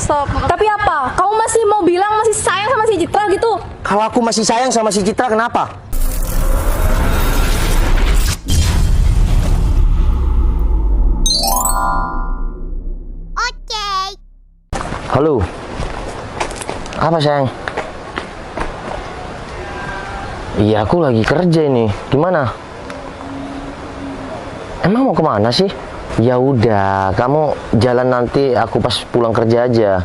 stop. Tapi apa? Kamu masih mau bilang masih sayang sama si Citra gitu? Kalau aku masih sayang sama si Citra, kenapa? Oke. Halo. Apa sayang? Iya, aku lagi kerja ini. Gimana? Emang mau kemana sih? Ya udah, kamu jalan nanti, aku pas pulang kerja aja.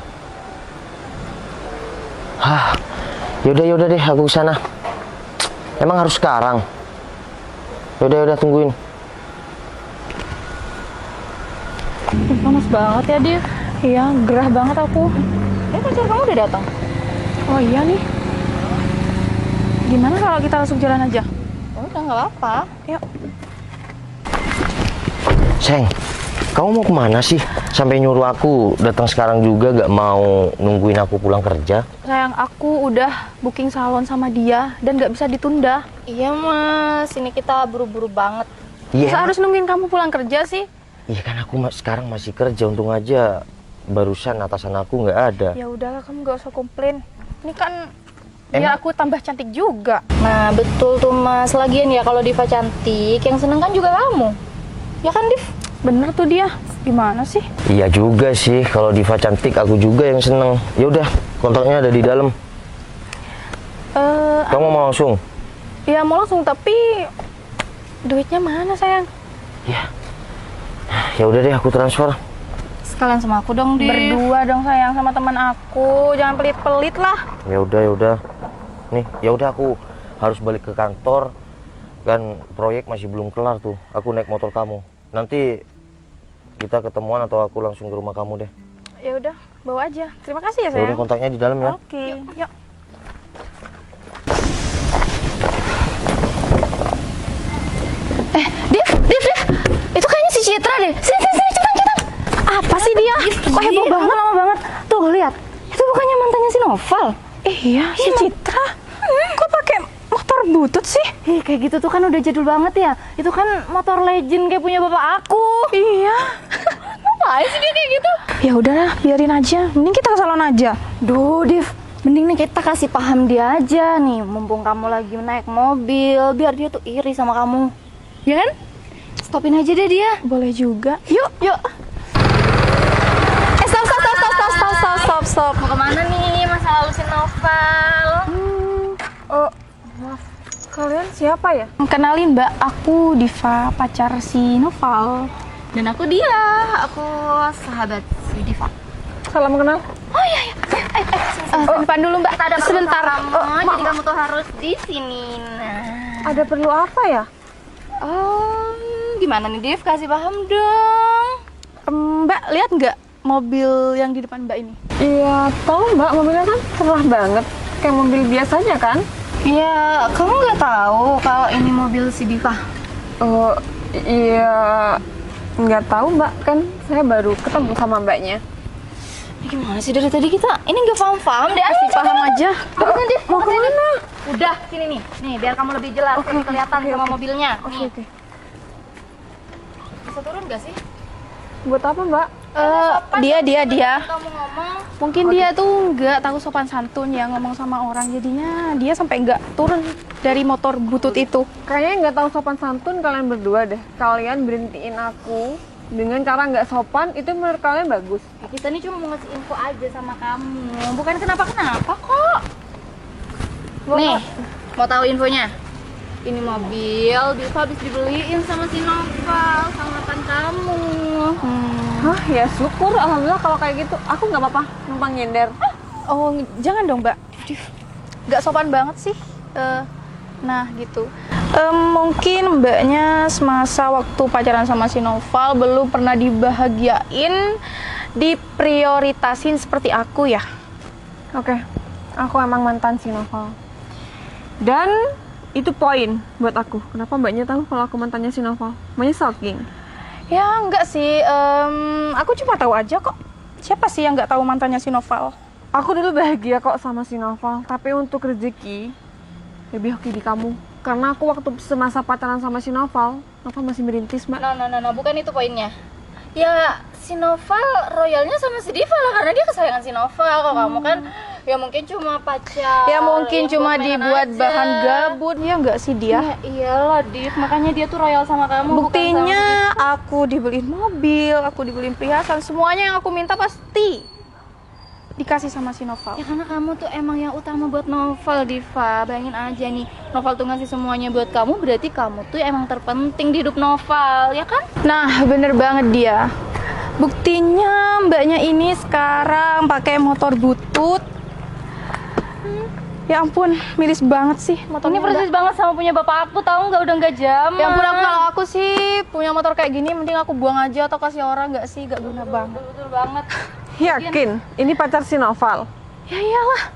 Hah, yaudah deh, aku kesana. Emang harus sekarang? Yaudah tungguin. Panas banget ya, Div. Iya, gerah banget aku. Pacar kamu udah datang? Oh iya nih. Gimana kalau kita langsung jalan aja? Udah, nggak apa-apa. Yuk. Sayang, kamu mau kemana sih? Sampai nyuruh aku datang sekarang juga, gak mau nungguin aku pulang kerja? Sayang, aku udah booking salon sama dia dan nggak bisa ditunda. Iya mas, ini kita buru-buru banget. Masa Iya. harus nungguin kamu pulang kerja sih? Iya kan aku sekarang masih kerja, untung aja barusan atasan aku nggak ada. Ya udahlah, kamu nggak usah komplain. Ini kan Emang? biar aku tambah cantik juga. Nah betul tuh mas, lagian ya kalau Diva cantik, yang seneng kan juga kamu. Ya kan Div? Bener tuh dia. Gimana sih? Iya juga sih, kalau Diva cantik aku juga yang seneng. Ya udah, kontaknya ada di dalam. Kamu mau langsung? Ya mau langsung, tapi duitnya mana sayang? Ya udah deh, aku transfer. Sekalian sama aku dong Div. Berdua dong sayang sama teman aku, jangan pelit-pelit lah. Ya udah. Nih, ya udah aku harus balik ke kantor. Kan proyek masih belum kelar tuh. Aku naik motor kamu. Nanti kita ketemuan atau aku langsung ke rumah kamu deh. Ya udah, bawa aja. Terima kasih ya Ya udah, sayang. kontaknya di dalam ya. Oke, yuk. Div, itu kayaknya si Citra deh. Sini, cepetan. Apa sih dia? Kok heboh banget, lama banget. Tuh lihat, itu bukannya mantannya si Noval? Iya, si Citra. Kok pakai motor butut sih? Kayak gitu tuh kan udah jadul banget ya. Itu kan motor legend kayak punya bapak aku. Iya. Ngapain sih dia kayak gitu? Ya udahlah, biarin aja. Mending kita ke salon aja. Duh, Div, mending nih kita kasih paham dia aja nih. Mumpung kamu lagi naik mobil, biar dia tuh iri sama kamu. Ya kan? Stopin aja deh dia. Boleh juga. Yuk. Stop. Mau kemana nih, Mas halusin Noval? Oh, maaf. Kalian siapa ya? Kenalin Mbak, aku Diva, pacar si Noval. Dan aku dia, aku sahabat si Diva. Salam kenal. Oh iya. Depan dulu Mbak. Ada perlu Sebentar. sama kamu, jadi kamu tuh harus di sini. Nah. Ada perlu apa ya? Gimana nih Div? Kasih paham dong. Mbak, lihat nggak mobil yang di depan Mbak ini? Iya, tahu Mbak, mobilnya kan cerah banget, kayak mobil biasanya kan? Ya, kamu nggak tahu kalau ini mobil si Diva? Oh, iya, nggak tahu Mbak, kan saya baru ketemu sama Mbaknya. Gimana sih dari tadi kita? Ini nggak paham deh. Kasih paham aja. Mau kemana? Udah, sini nih. Nih, biar kamu lebih jelas kelihatan sama mobilnya. Nih. Oke. Bisa turun nggak sih? Buat apa Mbak? Dia. Kamu ngomong. Mungkin dia tuh nggak tahu sopan santun ya ngomong sama orang, jadinya dia sampai nggak turun dari motor butut itu. Kayaknya nggak tahu sopan santun kalian berdua deh. Kalian berhentiin aku dengan cara nggak sopan, itu menurut kalian bagus. Kita nih cuma mau ngasih info aja sama kamu. Bukan kenapa-kenapa kok. Nih, mau tahu infonya? Ini mobil Diva habis dibeliin sama si Noval, sama mantan kamu. Hah, ya syukur, alhamdulillah kalau kayak gitu. Aku nggak apa-apa, numpang nyender. Oh, jangan dong Mbak. Nggak sopan banget sih. Nah gitu. Mungkin Mbaknya semasa waktu pacaran sama si Noval belum pernah dibahagiain, diprioritasin seperti aku ya. Oke, aku emang mantan si Noval. Dan itu poin buat aku. Kenapa Mbaknya tahu kalau aku mantannya si Noval? Maunya stalking. Ya enggak sih, aku cuma tahu aja kok. Siapa sih yang nggak tahu mantannya si Noval? Aku dulu bahagia kok sama si Noval, tapi untuk rezeki lebih hoki di kamu. Karena aku waktu semasa pacaran sama si Noval masih merintis, Mbak. No, bukan itu poinnya. Ya si Noval royalnya sama si Diva lah, karena dia kesayangan si Noval. Kalau kamu kan ya mungkin cuma pacar. Ya mungkin yang cuma buat main dibuat aja. bahan gabut. Ya nggak sih dia? Ya iyalah Div, makanya dia tuh royal sama kamu. bukan Buktinya sama aku dibeliin mobil, aku dibeliin perhiasan, semuanya yang aku minta pasti dikasih sama si Noval. Ya karena kamu tuh emang yang utama buat Noval, Diva. Bayangin aja nih, Noval tuh ngasih semuanya buat kamu, berarti kamu tuh emang terpenting di hidup Noval, ya kan? Nah, bener banget dia. Buktinya mbaknya ini sekarang pakai motor butut. Ya ampun, miris banget sih motornya. Ini persis banget sama punya bapak aku, tahu nggak? Udah nggak zaman. Ya ampun, kalau aku sih punya motor kayak gini mending aku buang aja atau kasih orang, nggak sih? Nggak guna banget. Betul banget. Yakin? Ini pacar si Noval? Ya iyalah.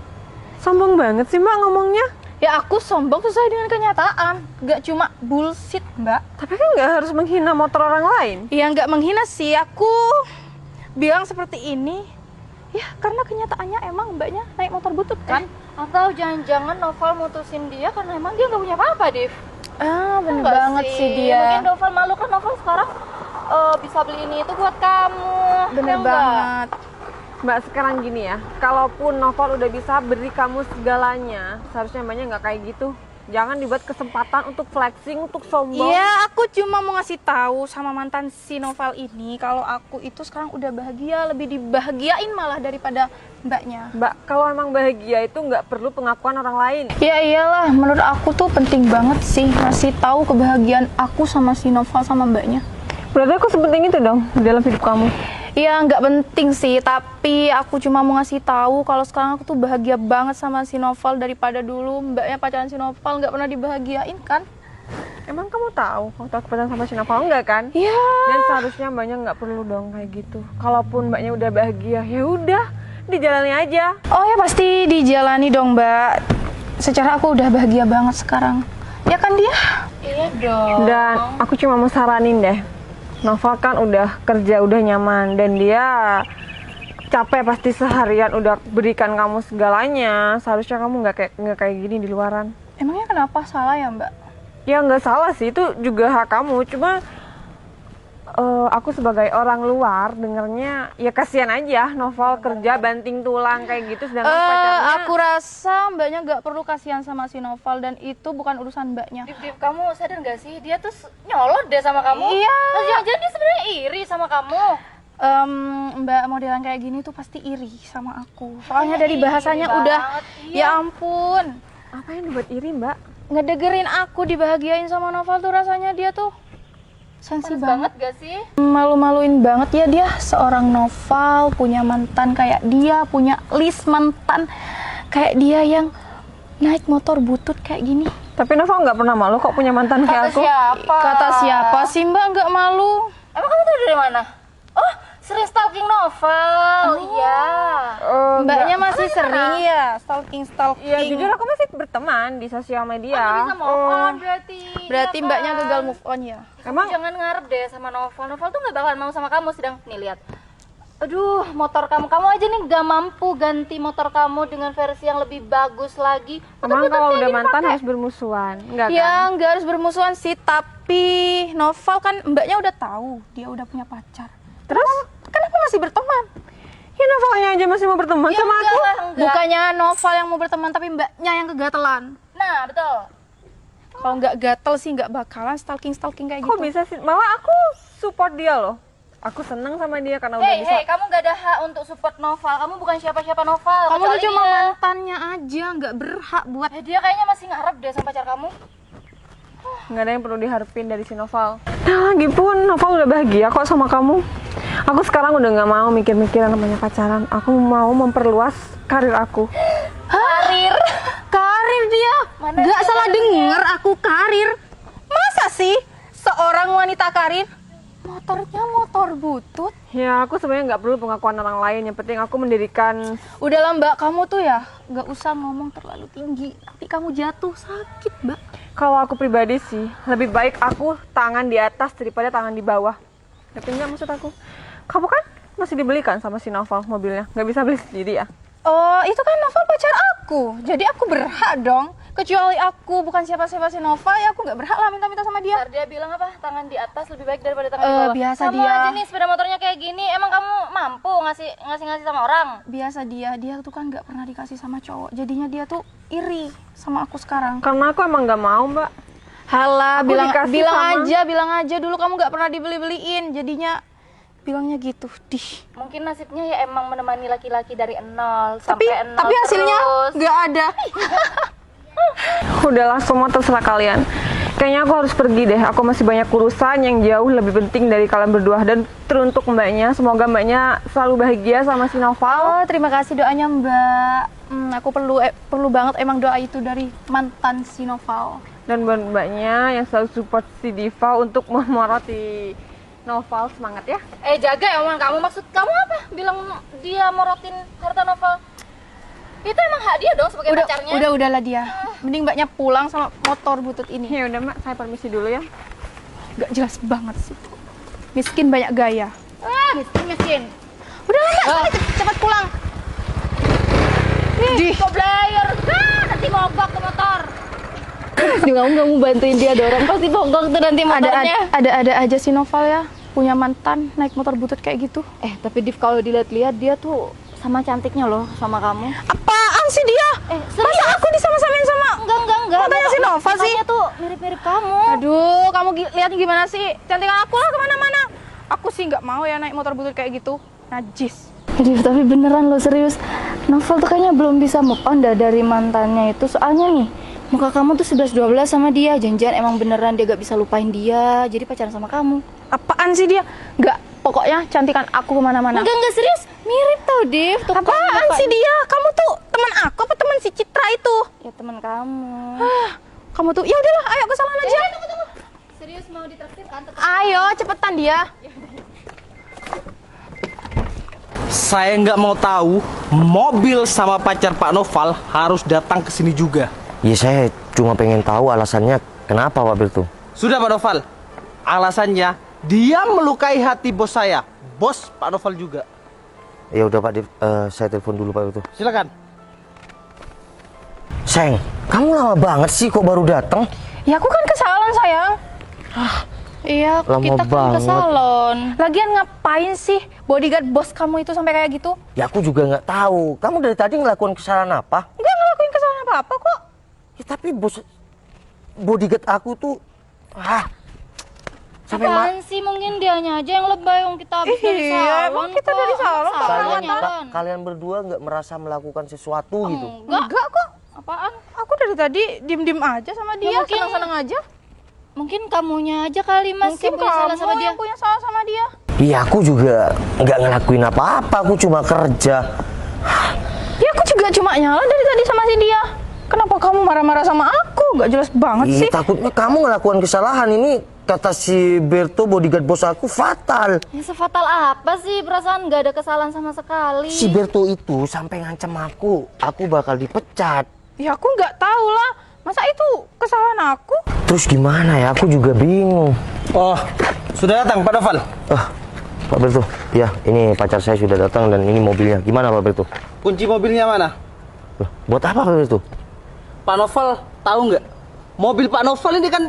Sombong banget sih Mbak ngomongnya. Ya aku sombong sesuai dengan kenyataan, nggak cuma bullshit mbak. Tapi kan nggak harus menghina motor orang lain. Ya nggak menghina sih, aku bilang seperti ini ya karena kenyataannya emang mbaknya naik motor butut kan. Atau jangan-jangan Noval mutusin dia karena emang dia nggak punya apa-apa, Div. Bener Enggak banget sih dia. Mungkin Noval malu kan, Noval sekarang bisa beli ini itu buat kamu. Bener Ya enggak? banget. Mbak sekarang gini ya, kalaupun Noval udah bisa beri kamu segalanya, seharusnya Mbaknya nggak kayak gitu. Jangan dibuat kesempatan untuk flexing, untuk sombong. Iya, aku cuma mau ngasih tahu sama mantan si Noval ini kalau aku itu sekarang udah bahagia, lebih dibahagiain malah daripada mbaknya. Mbak, kalau emang bahagia itu nggak perlu pengakuan orang lain. Ya iyalah, menurut aku tuh penting banget sih ngasih tahu kebahagiaan aku sama si Noval sama mbaknya. Berarti aku sepenting itu dong di dalam hidup kamu. Ya nggak penting sih, tapi aku cuma mau ngasih tahu kalau sekarang aku tuh bahagia banget sama si Noval daripada dulu mbaknya pacaran si Noval nggak pernah dibahagiain kan? Emang kamu tahu waktu aku pacaran sama si Noval enggak kan? Iya. Dan seharusnya Mbaknya nggak perlu dong kayak gitu. Kalaupun Mbaknya udah bahagia, ya udah dijalani aja. Oh ya pasti dijalani dong mbak. Secara aku udah bahagia banget sekarang. Ya kan dia? Iya dong. Dan aku cuma mau saranin deh. Noval kan udah kerja, udah nyaman, dan dia capek pasti seharian udah berikan kamu segalanya. Seharusnya kamu nggak kayak gini di luaran. Emangnya kenapa salah ya mbak? Ya nggak salah sih, itu juga hak kamu. Cuma aku sebagai orang luar dengernya ya kasihan aja Noval kerja banting tulang kayak gitu, sedangkan pacarnya. Aku rasa mbaknya nggak perlu kasihan sama si Noval dan itu bukan urusan mbaknya. Div, kamu sadar nggak sih? Dia tuh nyolot deh sama kamu. Iya. Jangan-jangan dia sebenarnya iri sama kamu. Mbak modelan kayak gini tuh pasti iri sama aku. Soalnya dari Iri bahasanya banget, udah, iya. ya ampun, Apa yang dibuat iri Mbak? ngedengerin aku dibahagiain sama Noval tuh rasanya dia tuh sensi Panas banget. banget gak sih? Malu-maluin banget ya dia seorang Noval punya mantan kayak dia, punya list mantan kayak dia yang naik motor butut kayak gini. Tapi Noval nggak pernah malu kok punya mantan kayak aku. Siapa? Kata siapa sih mbak nggak malu? Emang kamu tahu dari mana? Oh, sering stalking Noval. Iya. Mbaknya masih sering ya stalking. Ya jujur aku masih berteman di sosial media. Bisa move on berarti. Berarti ya mbaknya kan? gagal move on ya? Emang Jangan ngarep deh sama Noval. Noval tuh nggak bakalan mau sama kamu. Sedang nih lihat. Aduh, motor kamu aja nih nggak mampu ganti motor kamu dengan versi yang lebih bagus lagi. emang Motor kalau kayak udah gini mantan pakai. harus bermusuhan, enggak kan? Ya nggak harus bermusuhan sih, tapi Noval kan mbaknya udah tahu dia udah punya pacar. Terus Kenapa masih berteman? ya Novalnya aja masih mau berteman Ya sama enggak aku. lah, enggak. Bukannya Noval yang mau berteman, tapi mbaknya yang kegatelan. Nah, betul. Kalau nggak gatel sih nggak bakalan stalking kayak Kok gitu. bisa sih? Malah aku support dia loh. Aku seneng sama dia karena udah bisa. Hei, kamu gak ada hak untuk support Noval. Kamu bukan siapa-siapa Noval. Kamu tuh kecuali cuma dia. mantannya aja, nggak berhak buat. Dia kayaknya masih ngarep deh sama pacar kamu. Nggak ada yang perlu diharapin dari si Noval. Nah, lagi pun Noval udah bahagia kok sama kamu. Aku sekarang udah nggak mau mikir-mikir namanya pacaran. Aku mau memperluas karir aku. Karir dia? Mana Nggak dia salah karirnya? denger aku karir. Masa sih seorang wanita karir? Motornya motor butut? Ya, aku sebenarnya nggak perlu pengakuan orang lain. Yang penting aku mendirikan. Udahlah mbak, kamu tuh ya nggak usah ngomong terlalu tinggi. Nanti kamu jatuh, sakit mbak. Kalau aku pribadi sih, lebih baik aku tangan di atas daripada tangan di bawah. Ngerti nggak maksud aku? Kamu kan masih dibelikan sama si Noval mobilnya. Nggak bisa beli sendiri ya? Oh, itu kan Novel pacar aku. Jadi aku berhak dong Kecuali aku bukan siapa-siapa si Nova, ya aku nggak berhak lah minta-minta sama dia. Ntar dia bilang apa? Tangan di atas lebih baik daripada tangan di bawah. Biasa Kamu dia. aja nih sepeda motornya kayak gini, emang kamu mampu ngasih sama orang? Biasa dia tuh kan nggak pernah dikasih sama cowok. Jadinya dia tuh iri sama aku sekarang. Karena aku emang nggak mau, Mbak. Halah, Aku bilang dikasih sama- bilang aja dulu kamu nggak pernah dibeli-beliin. Jadinya bilangnya gitu. Dih. Mungkin nasibnya ya emang menemani laki-laki dari nol sampai nol Tapi hasilnya terus. nggak ada. Udahlah, semua terserah kalian. Kayaknya aku harus pergi deh. Aku masih banyak urusan yang jauh lebih penting dari kalian berdua. Dan teruntuk mbaknya, semoga mbaknya selalu bahagia sama si Noval. Oh, terima kasih doanya Mbak. Aku perlu banget emang doa itu dari mantan si Noval. Dan buat mbaknya yang selalu support si Diva untuk memoroti Noval. Semangat ya. Jaga ya omongan kamu, maksud kamu apa? Bilang dia morotin harta Noval. Itu emang hak dia dong sebagai pacarnya. Udahlah dia. Mending Mbaknya pulang sama motor butut ini. Ya udah, Mbak, saya permisi dulu ya. Gak jelas banget sih. Miskin banyak gaya. Miskin. Udah Mbak, cepat pulang. Nih, kok belayer. Nanti mogok ke motor. Kamu nggak mau bantuin dia dorong, Pasti mogok tuh nanti motornya. Ada aja si Noval ya. Punya mantan naik motor butut kayak gitu. Tapi Div, kalau dilihat-lihat dia tuh sama cantiknya loh sama kamu. Apaan sih dia? Serius? Masa aku disama-samain sama Enggak. Mantannya si Nova sih? Mukanya tuh mirip-mirip kamu. Aduh, kamu lihatnya gimana sih? Cantikan aku lah kemana-mana. Aku sih nggak mau ya naik motor butut kayak gitu. Najis. Div, tapi beneran loh, serius. Novel tuh kayaknya belum bisa move on dari mantannya itu. Soalnya nih, muka kamu tuh 11-12 sama dia. Jangan-jangan emang beneran dia gak bisa lupain dia. Jadi pacaran sama kamu. Apaan sih dia? Nggak, pokoknya cantikan aku kemana-mana. Enggak serius. Mirip tau, Div. Tuh, Apaan sih dia? Kamu tuh teman aku apa teman si Citra itu? Ya teman kamu. Kamu tuh, ya udahlah, ayo ke salon aja. Tunggu. Serius mau ditraktir kan? Ayo, cepetan dia. Saya nggak mau tahu mobil sama pacar Pak Noval harus datang ke sini juga. Ya saya cuma pengen tahu alasannya kenapa Pak Berto. Sudah Pak Noval, alasannya dia melukai hati bos saya, bos Pak Noval juga. Ya udah Pak Dev, saya telepon dulu Pak Berto. Silakan. Sayang, kamu lama banget sih kok baru datang? Ya aku kan ke salon sayang. Iya, Lama kita kan ke banget. salon. Lagian ngapain sih bodyguard bos kamu itu sampai kayak gitu? Ya aku juga nggak tahu. Kamu dari tadi ngelakuin kesalahan apa? Enggak ngelakuin kesalahan apa-apa kok. Ya tapi bodyguard aku tuh sampai Apaan sih, mungkin dianya aja yang lebay, yang kita habis dari Iya, salon. emang kita dari salon, kalian berdua nggak merasa melakukan sesuatu gitu? Enggak kok. Apaan? Aku dari tadi diem-diem aja sama dia, mungkin- senang-senang aja. Mungkin kamunya aja kali, Mas, Mungkin yang punya salah kamu sama dia. yang punya salah sama dia. Iya aku juga nggak ngelakuin apa-apa. Aku cuma kerja. Ya aku juga cuma nyala dari tadi sama si dia. Kenapa kamu marah-marah sama aku? Gak jelas banget Iya sih. takutnya kamu ngelakuin kesalahan ini. Kata si Berto bodyguard bos aku fatal. Ya sefatal apa sih, perasaan nggak ada kesalahan sama sekali. Si Berto itu sampai ngancam aku bakal dipecat. Ya aku nggak tahu lah. Masa itu kesalahan aku? Terus gimana ya? Aku juga bingung. Oh, sudah datang Pak Noval. Pak Berto, ya ini pacar saya sudah datang dan ini mobilnya. Gimana Pak Berto? Kunci mobilnya mana? Loh, buat apa Pak Berto? Pak Noval tahu nggak? Mobil Pak Noval ini kan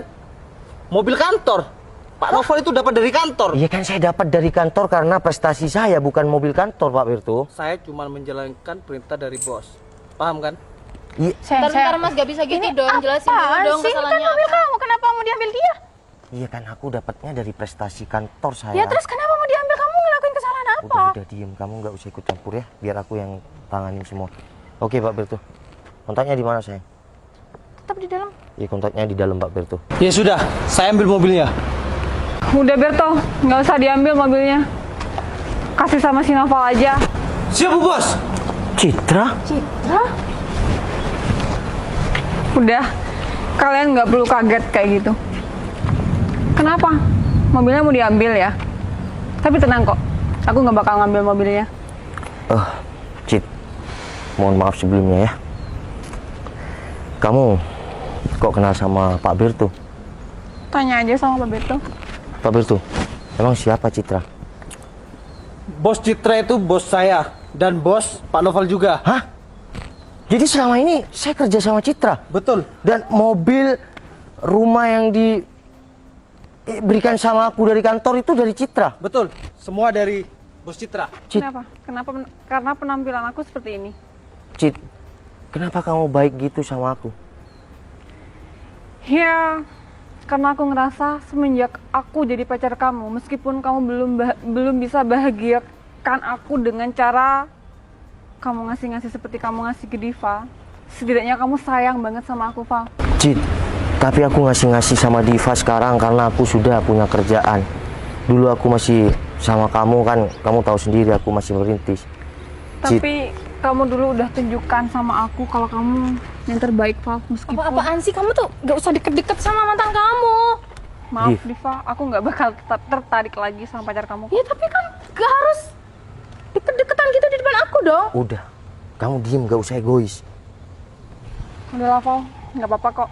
mobil kantor. Pak Noval itu dapat dari kantor. Iya kan saya dapat dari kantor karena prestasi saya bukan mobil kantor Pak Berto. Saya cuma menjalankan perintah dari bos. Paham kan? Iya. Bentar, Mas, gak bisa gitu dong. Jelasin dulu Apaan dong sih? Ini kan kesalahannya mobil apa. kamu. Kenapa mau diambil dia? Iya kan aku dapatnya dari prestasi kantor saya. Ya terus kenapa mau diambil? Kamu ngelakuin kesalahan apa? Udah diem, kamu nggak usah ikut campur ya, biar aku yang tanganin semua. Oke Pak Berto, kontaknya di mana sayang? Tetap di dalam. Iya kontaknya di dalam Pak Berto. Ya sudah, saya ambil mobilnya. Udah Berto, nggak usah diambil mobilnya. Kasih sama si Noval aja. Siap Bu Bos. Citra? Udah, kalian nggak perlu kaget kayak gitu. Kenapa? Mobilnya mau diambil ya? Tapi tenang kok, aku nggak bakal ngambil mobilnya. Cit, mohon maaf sebelumnya ya. Kamu kok kenal sama Pak Berto? Tanya aja sama Pak Berto. Pak Berto, emang siapa Citra? Bos Citra itu bos saya dan bos Pak Noval juga. Hah? Jadi selama ini saya kerja sama Citra. Betul. Dan mobil, rumah yang diberikan sama aku dari kantor itu dari Citra. Betul. Semua dari Bos Citra. Cit, Kenapa? Karena penampilan aku seperti ini. Cit, kenapa kamu baik gitu sama aku? Ya, karena aku ngerasa semenjak aku jadi pacar kamu, meskipun kamu belum bisa bahagiakan aku dengan cara kamu ngasih seperti kamu ngasih ke Diva, setidaknya kamu sayang banget sama aku, Val. Cit, tapi aku ngasih sama Diva sekarang karena aku sudah punya kerjaan. Dulu aku masih sama kamu kan, kamu tahu sendiri aku masih merintis. Cit, Tapi kamu dulu udah tunjukkan sama aku kalau kamu yang terbaik, Val. Meskipun Apa-apaan sih kamu tuh? Gak usah deket-deket sama mantan kamu. maaf, Div. Diva, aku nggak bakal tertarik lagi sama pacar kamu. Ya tapi kan gak harus deket-deketan gitu di depan aku dong. udah, kamu diem, gak usah egois. Udah lah, Val, nggak apa-apa kok.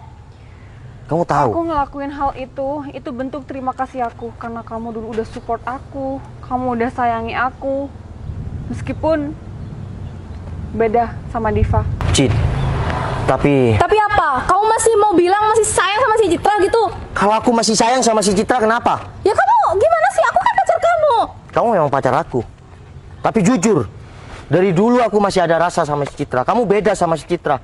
Kamu tahu, Aku ngelakuin hal itu bentuk terima kasih aku karena kamu dulu udah support aku, kamu udah sayangi aku, meskipun beda sama Diva. Cit, tapi Tapi apa? Kamu masih mau bilang masih sayang sama si Citra gitu? kalau aku masih sayang sama si Citra, kenapa? Ya kamu gimana sih? Aku kan pacar kamu. Kamu memang pacar aku. Tapi jujur, dari dulu aku masih ada rasa sama si Citra. Kamu beda sama si Citra.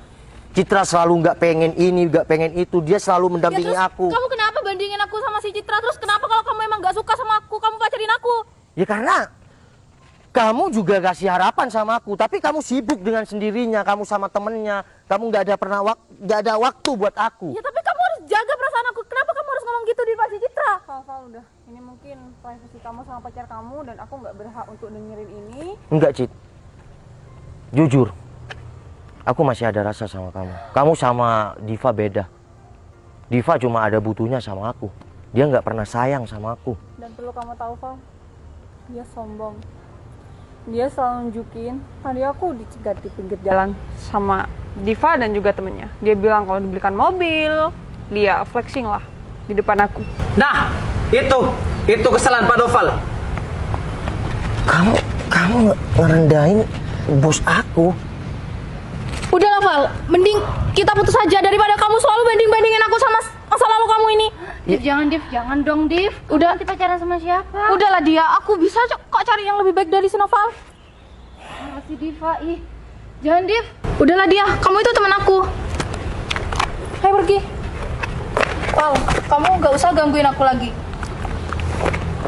Citra selalu nggak pengen ini, nggak pengen itu. Dia selalu mendampingi aku. Kamu kenapa bandingin aku sama si Citra? Terus kenapa kalau kamu emang gak suka sama aku, kamu pacarin aku? Ya karena kamu juga kasih harapan sama aku. Tapi kamu sibuk dengan sendirinya. Kamu sama temennya. Kamu nggak ada waktu buat aku. Ya tapi kamu harus jaga perasaan aku. Kenapa kamu harus ngomong gitu di depan si Citra? Val, udah. Ini mungkin privasi kamu sama pacar kamu dan aku nggak berhak untuk dengerin ini. Enggak, Cit. Jujur, aku masih ada rasa sama kamu. Kamu sama Diva beda. Diva cuma ada butuhnya sama aku. Dia nggak pernah sayang sama aku. Dan perlu kamu tahu, Val, dia sombong. Dia selalu nunjukin tadi aku dicegat di pinggir jalan sama Diva dan juga temennya. Dia bilang kalau dibelikan mobil, dia flexing lah di depan aku. Nah, itu kesalahan Pak Noval. Kamu ngerendahin bos aku. Udah lah Val, mending kita putus aja daripada kamu selalu banding-bandingin aku sama masa lalu kamu ini. Div, jangan dong, Div. Udah. Nanti pacaran sama siapa? Udahlah dia, aku bisa kok cari yang lebih baik dari si Noval. Masih Diva, ih. Jangan, Div. Udahlah dia, kamu itu teman aku. Ayo pergi. Val, kamu gak usah gangguin aku lagi.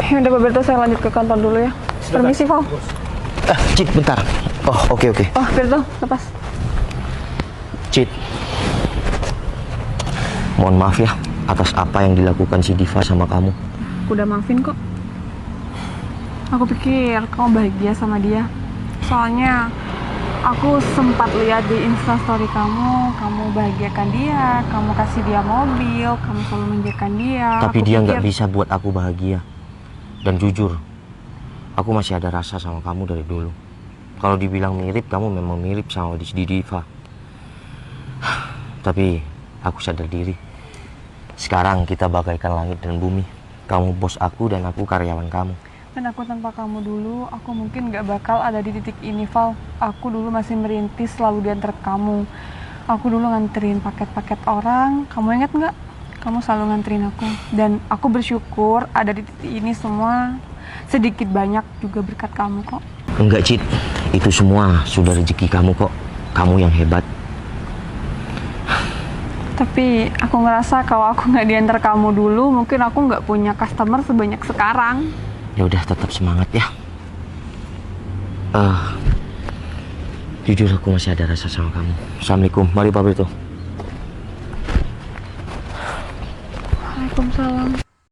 Ya udah, Pak Berto, saya lanjut ke kantor dulu ya. Permisi, Val. Cit, bentar. Oh, oke. Oh, Berto, lepas. Cit, mohon maaf ya atas apa yang dilakukan si Diva sama kamu. Aku udah maafin kok. Aku pikir kamu bahagia sama dia. Soalnya aku sempat lihat di Instastory kamu bahagiakan dia, kamu kasih dia mobil, kamu selalu menjaga dia. Tapi Aku dia pikir- nggak bisa buat aku bahagia. Dan jujur, aku masih ada rasa sama kamu dari dulu. Kalau dibilang mirip, kamu memang mirip sama di Diva. Tapi aku sadar diri. Sekarang kita bagaikan langit dan bumi. Kamu bos aku dan aku karyawan kamu. Dan aku tanpa kamu dulu, aku mungkin gak bakal ada di titik ini, Val. Aku dulu masih merintis selalu diantar kamu. Aku dulu nganterin paket-paket orang. Kamu ingat nggak? Kamu selalu nganterin aku. Dan aku bersyukur ada di titik ini semua. Sedikit banyak juga berkat kamu kok. Enggak, Cit. Itu semua sudah rezeki kamu kok. Kamu yang hebat. Tapi aku ngerasa kalau aku nggak diantar kamu dulu, mungkin aku nggak punya customer sebanyak sekarang. Ya udah, tetap semangat ya. Jujur aku masih ada rasa sama kamu. Assalamualaikum. Mari Pak Brito. Waalaikumsalam.